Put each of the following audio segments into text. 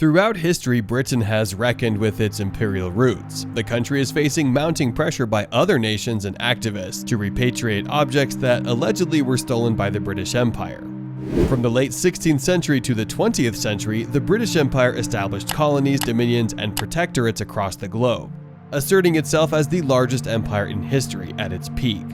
Throughout history, Britain has reckoned with its imperial roots. The country is facing mounting pressure by other nations and activists to repatriate objects that allegedly were stolen by the British Empire. From the late 16th century to the 20th century, the British Empire established colonies, dominions, and protectorates across the globe, asserting itself as the largest empire in history at its peak.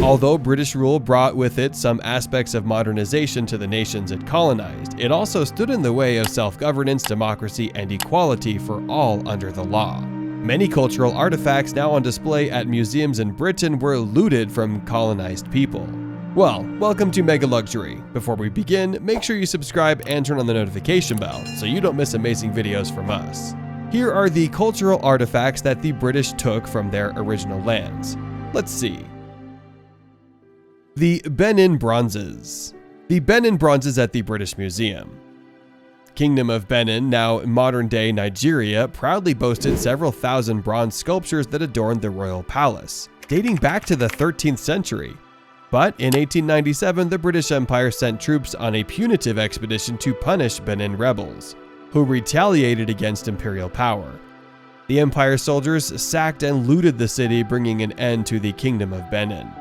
Although British rule brought with it some aspects of modernization to the nations it colonized, it also stood in the way of self-governance, democracy, and equality for all under the law. Many cultural artifacts now on display at museums in Britain were looted from colonized people. Well, welcome to Mega Luxury. Before we begin, make sure you subscribe and turn on the notification bell so you don't miss amazing videos from us. Here are the cultural artifacts that the British took from their original lands. Let's see. The Benin Bronzes. The Benin Bronzes at the British Museum. Kingdom of Benin, now modern-day Nigeria, proudly boasted several thousand bronze sculptures that adorned the royal palace, dating back to the 13th century. But in 1897, the British Empire sent troops on a punitive expedition to punish Benin rebels, who retaliated against imperial power. The Empire's soldiers sacked and looted the city, bringing an end to the Kingdom of Benin.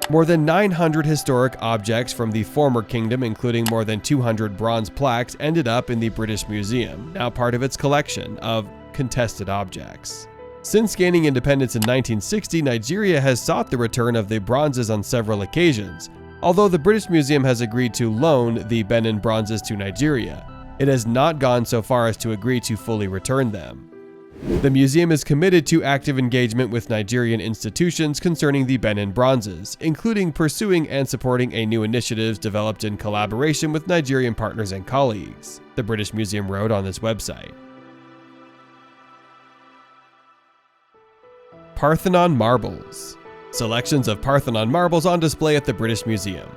More than 900 historic objects from the former kingdom, including more than 200 bronze plaques, ended up in the British Museum, now part of its collection of contested objects. Since gaining independence in 1960, Nigeria has sought the return of the bronzes on several occasions. Although the British Museum has agreed to loan the Benin Bronzes to Nigeria, it has not gone so far as to agree to fully return them. The museum is committed to active engagement with Nigerian institutions concerning the Benin Bronzes, including pursuing and supporting a new initiatives developed in collaboration with Nigerian partners and colleagues, the British Museum wrote on its website. Parthenon Marbles. Selections of Parthenon marbles on display at the British Museum.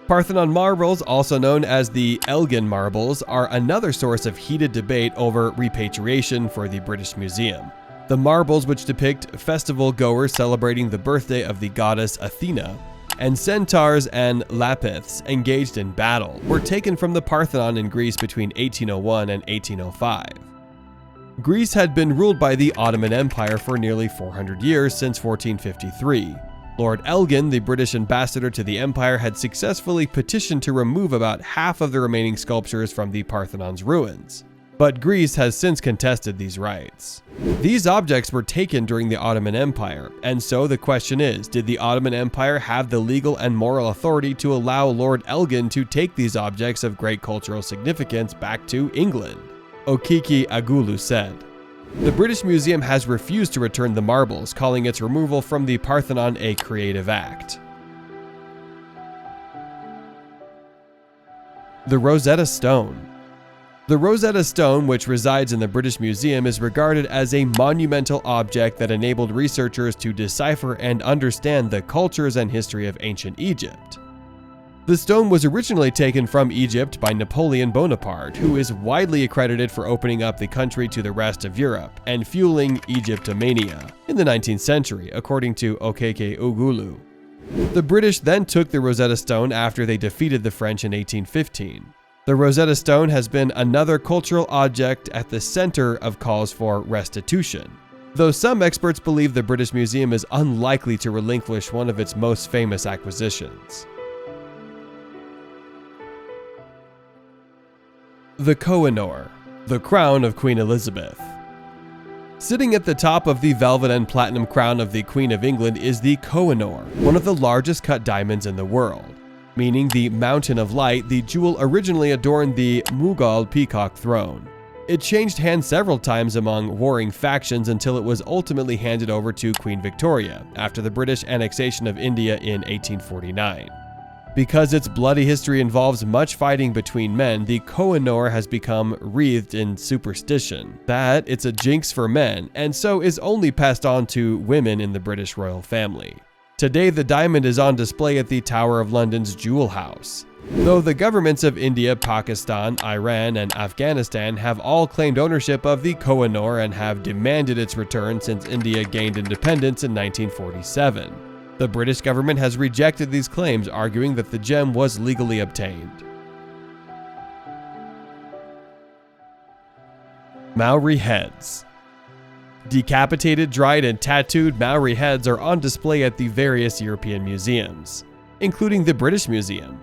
Parthenon marbles, also known as the Elgin marbles, are another source of heated debate over repatriation for the British Museum. The marbles, which depict festival goers celebrating the birthday of the goddess Athena, and centaurs and lapiths engaged in battle, were taken from the Parthenon in Greece between 1801 and 1805. Greece had been ruled by the Ottoman Empire for nearly 400 years since 1453. Lord Elgin, the British ambassador to the empire, had successfully petitioned to remove about half of the remaining sculptures from the Parthenon's ruins. But Greece has since contested these rights. These objects were taken during the Ottoman Empire, and so the question is, did the Ottoman Empire have the legal and moral authority to allow Lord Elgin to take these objects of great cultural significance back to England? Okiki Agulu said. The British Museum has refused to return the marbles, calling its removal from the Parthenon a creative act. The Rosetta Stone. The Rosetta Stone, which resides in the British Museum, is regarded as a monumental object that enabled researchers to decipher and understand the cultures and history of ancient Egypt. The stone was originally taken from Egypt by Napoleon Bonaparte, who is widely accredited for opening up the country to the rest of Europe and fueling Egyptomania in the 19th century, according to Okeke Ugulu. The British then took the Rosetta Stone after they defeated the French in 1815. The Rosetta Stone has been another cultural object at the center of calls for restitution, though some experts believe the British Museum is unlikely to relinquish one of its most famous acquisitions. The Koh-i-Noor, the crown of Queen Elizabeth. Sitting at the top of the velvet and platinum crown of the Queen of England is the Koh-i-Noor, one of the largest cut diamonds in the world. Meaning the Mountain of Light, the jewel originally adorned the Mughal peacock throne. It changed hands several times among warring factions until it was ultimately handed over to Queen Victoria after the British annexation of India in 1849. Because its bloody history involves much fighting between men, the Koh-i-Noor has become wreathed in superstition that it's a jinx for men, and so is only passed on to women in the British royal family. Today, the diamond is on display at the Tower of London's Jewel House. Though the governments of India, Pakistan, Iran, and Afghanistan have all claimed ownership of the Koh-i-Noor and have demanded its return since India gained independence in 1947. The British government has rejected these claims, arguing that the gem was legally obtained. Maori heads. Decapitated, dried, and tattooed Maori heads are on display at the various European museums, including the British Museum.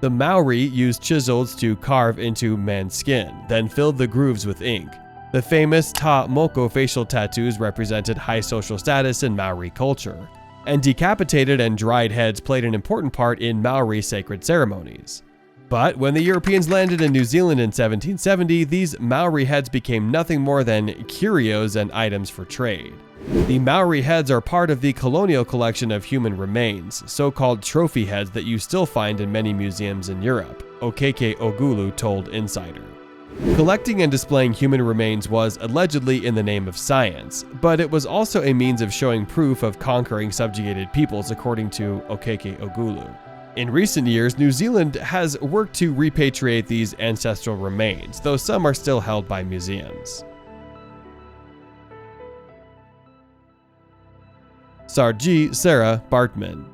The Maori used chisels to carve into man's skin, then filled the grooves with ink. The famous Ta Moko facial tattoos represented high social status in Maori culture, and decapitated and dried heads played an important part in Maori sacred ceremonies. But when the Europeans landed in New Zealand in 1770, these Maori heads became nothing more than curios and items for trade. The Maori heads are part of the colonial collection of human remains, so-called trophy heads that you still find in many museums in Europe, Okeke Ogulu told Insider. Collecting and displaying human remains was allegedly in the name of science, but it was also a means of showing proof of conquering subjugated peoples, according to Okeke Ogulu. In recent years, New Zealand has worked to repatriate these ancestral remains, though some are still held by museums. Saartjie Sarah Baartman.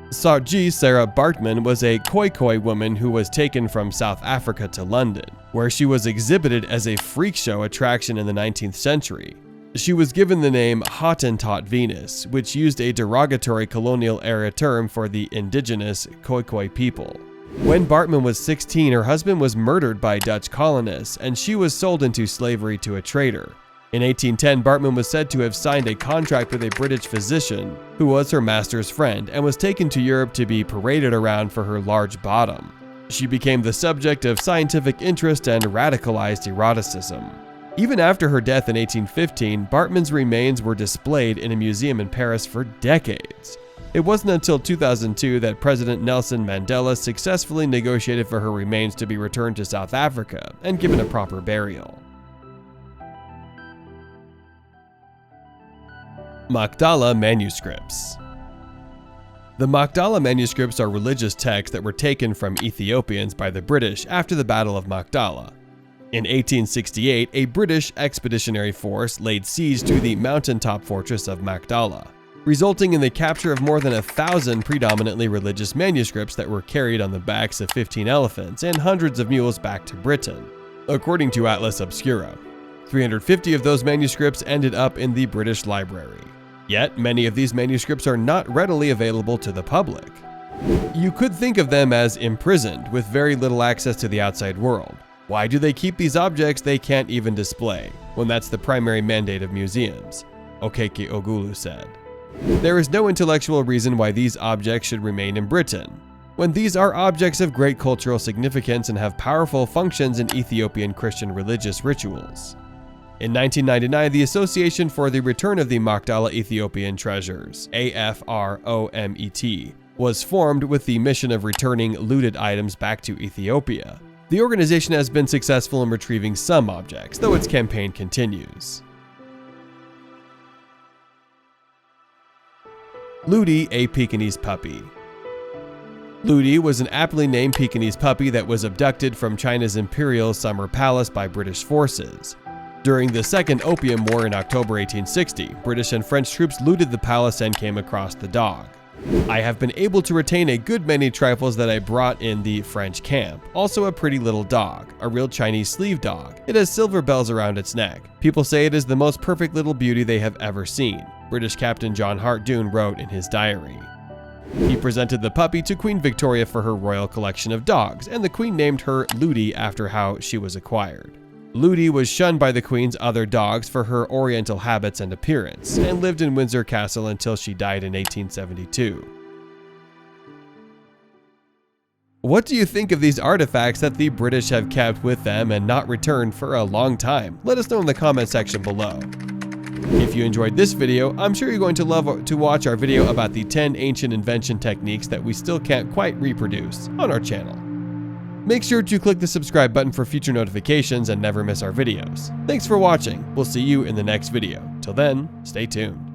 Saartjie Sarah Baartman was a Khoikhoi woman who was taken from South Africa to London, where she was exhibited as a freak show attraction in the 19th century. She was given the name Hottentot Venus, which used a derogatory colonial-era term for the indigenous Khoikhoi people. When Baartman was 16, her husband was murdered by Dutch colonists, and she was sold into slavery to a trader. In 1810, Baartman was said to have signed a contract with a British physician, who was her master's friend, and was taken to Europe to be paraded around for her large bottom. She became the subject of scientific interest and radicalized eroticism. Even after her death in 1815, Baartman's remains were displayed in a museum in Paris for decades. It wasn't until 2002 that President Nelson Mandela successfully negotiated for her remains to be returned to South Africa and given a proper burial. Maqdala Manuscripts. The Maqdala Manuscripts are religious texts that were taken from Ethiopians by the British after the Battle of Maqdala. In 1868, a British expeditionary force laid siege to the mountaintop fortress of Maqdala, resulting in the capture of more than 1,000 predominantly religious manuscripts that were carried on the backs of 15 elephants and hundreds of mules back to Britain, according to Atlas Obscura. 350 of those manuscripts ended up in the British Library. Yet, many of these manuscripts are not readily available to the public. You could think of them as imprisoned, with very little access to the outside world. Why do they keep these objects they can't even display, when that's the primary mandate of museums? Okeke Ogulu said. There is no intellectual reason why these objects should remain in Britain, when these are objects of great cultural significance and have powerful functions in Ethiopian Christian religious rituals. In 1999, the Association for the Return of the Maqdala Ethiopian Treasures, AFROMET, was formed with the mission of returning looted items back to Ethiopia. The organization has been successful in retrieving some objects, though its campaign continues. Looty, a Pekingese puppy. Looty was an aptly named Pekingese puppy that was abducted from China's imperial summer palace by British forces. During the Second Opium War in October 1860, British and French troops looted the palace and came across the dog. I have been able to retain a good many trifles that I brought in the French camp. Also a pretty little dog, a real Chinese sleeve dog. It has silver bells around its neck. People say it is the most perfect little beauty they have ever seen, British Captain John Hart Doon wrote in his diary. He presented the puppy to Queen Victoria for her royal collection of dogs, and the Queen named her Looty after how she was acquired. Looty was shunned by the Queen's other dogs for her oriental habits and appearance, and lived in Windsor Castle until she died in 1872. What do you think of these artifacts that the British have kept with them and not returned for a long time? Let us know in the comment section below. If you enjoyed this video, I'm sure you're going to love to watch our video about the 10 ancient invention techniques that we still can't quite reproduce on our channel. Make sure to click the subscribe button for future notifications and never miss our videos. Thanks for watching. We'll see you in the next video. Till then, stay tuned.